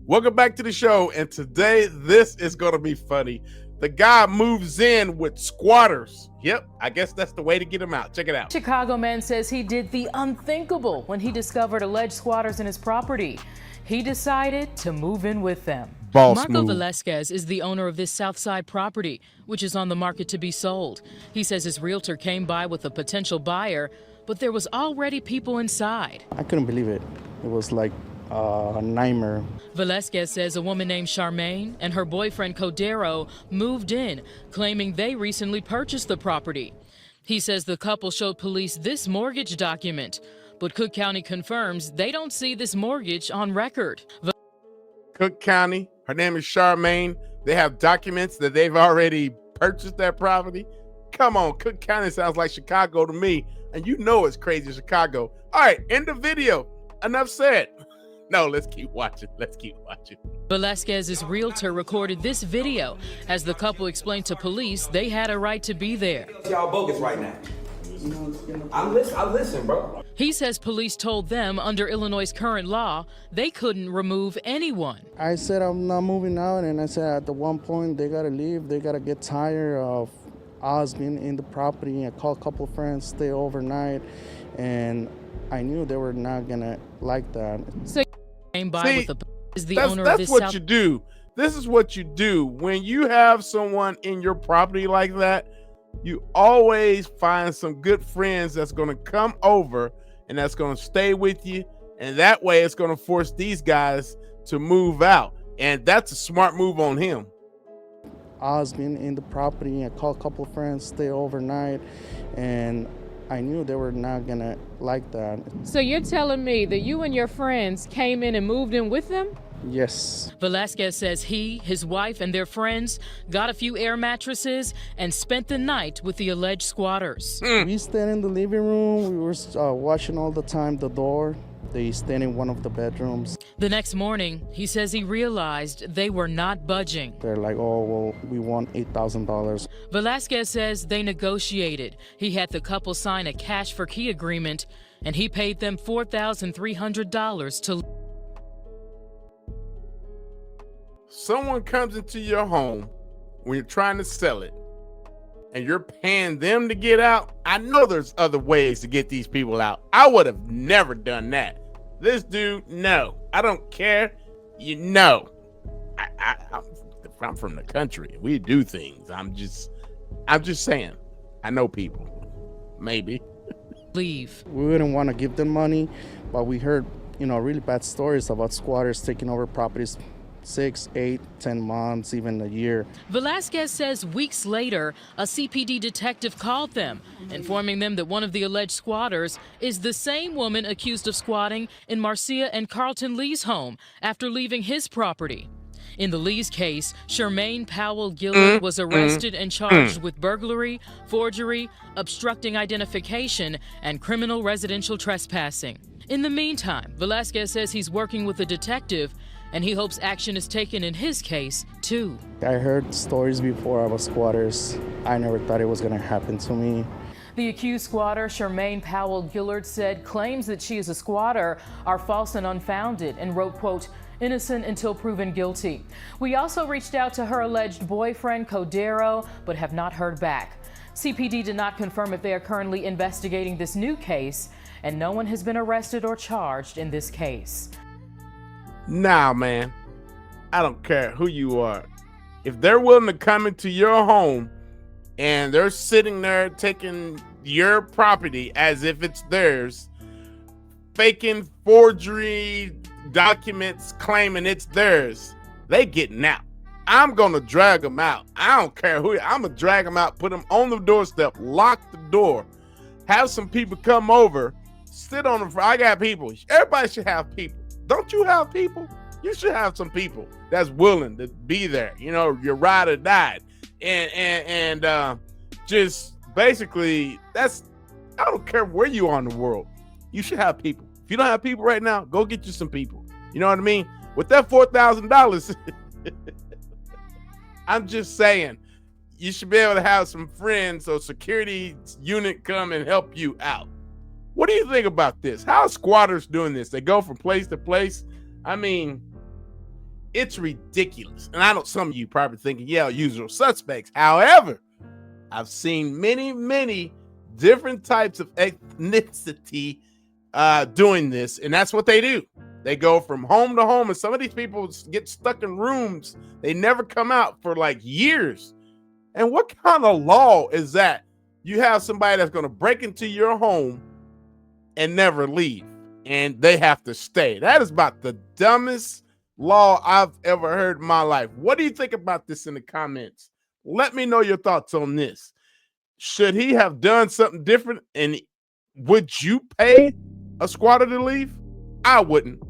Welcome back to the show, and today this is going to be funny. The guy moves in with squatters. Yep, I guess that's the way to get him out. Check it out. Chicago man says he did the unthinkable when he discovered alleged squatters in his property. He decided to move in with them. Marco Velasquez is the owner of this Southside property, which is on the market to be sold. He says his realtor came by with a potential buyer, but there was already people inside. I couldn't believe it. It was like a nightmare. Velasquez says a woman named Shermaine and her boyfriend Codarro moved in, claiming they recently purchased the property. He says the couple showed police this mortgage document, but Cook County confirms they don't see this mortgage on record. Cook County, her name is Shermaine. They have documents that they've already purchased that property. Come on, Cook County sounds like Chicago to me, and you know it's crazy Chicago. All right, end the video. Enough said. No, let's keep watching. Velasquez's realtor recorded this video as the couple explained to police they had a right to be there. Y'all bogus right now. I listen, bro. He says police told them under Illinois' current law, they couldn't remove anyone. I said I'm not moving out, and I said at the one point they gotta leave. They gotta get tired of us being in the property. I called a couple of friends, stay overnight, and I knew they were not gonna like that. So came by See, with the that's owner of this what you do. This is what you do when you have someone in your property like that. You always find some good friends that's going to come over and that's going to stay with you, and that way it's going to force these guys to move out, and that's a smart move on him. Us being in the property, I called a couple of friends, stay overnight, and I knew they were not gonna like that. So you're telling me that you and your friends came in and moved in with them? Yes. Velasquez says he, his wife, and their friends got a few air mattresses and spent the night with the alleged squatters. We stayed in the living room. We were watching all the time the door. They stayed in one of the bedrooms. The next morning, he says he realized they were not budging. They're like, oh, well, we want $8,000. Velasquez says they negotiated. He had the couple sign a cash for key agreement, and he paid them $4,300 to. Someone comes into your home when you're trying to sell it, and you're paying them to get out. I know there's other ways to get these people out. I would have never done that. This dude, no. I don't care. You know, I'm from the country. We do things. I'm just saying. I know people. Maybe. Leave. We wouldn't want to give them money, but we heard, really bad stories about squatters taking over properties 6, 8, 10 months, even a year. Velasquez says weeks later, a CPD detective called them, informing them that one of the alleged squatters is the same woman accused of squatting in Marcia and Carlton Lee's home after leaving his property. In the Lee's case, Shermaine Powell Gillard was arrested and charged with burglary, forgery, obstructing identification, and criminal residential trespassing. In the meantime, Velasquez says he's working with a detective, and he hopes action is taken in his case, too. I heard stories before about squatters. I never thought it was going to happen to me. The accused squatter, Shermaine Powell Gillard, said claims that she is a squatter are false and unfounded, and wrote, quote, innocent until proven guilty. We also reached out to her alleged boyfriend, Codarro, but have not heard back. CPD did not confirm if they are currently investigating this new case, and no one has been arrested or charged in this case. Nah, man, I don't care who you are. If they're willing to come into your home and they're sitting there taking your property as if it's theirs, faking forgery documents claiming it's theirs, they getting out. I'm gonna drag them out. I don't care who. I'm gonna drag them out, put them on the doorstep, lock the door, have some people come over, sit on the front. I got people. Everybody should have people. Don't you have people? You should have some people that's willing to be there. Your ride or die, and just basically I don't care where you are in the world. You should have people. If you don't have people right now, go get you some people. You know what I mean? With that $4,000, I'm just saying you should be able to have some friends or security unit come and help you out. What do you think about this? How are squatters doing this? They go from place to place. I mean, It's ridiculous. And I know some of you probably thinking, yeah, usual suspects. However, I've seen many different types of ethnicity doing this, and that's what they do. They go from home to home, and some of these people get stuck in rooms. They never come out for like years. And what kind of law is that? You have somebody that's going to break into your home and never leave, and they have to stay. That is about the dumbest law I've ever heard in my life. What do you think about this in the comments? Let me know your thoughts on this. Should he have done something different? And would you pay a squatter to leave? I wouldn't.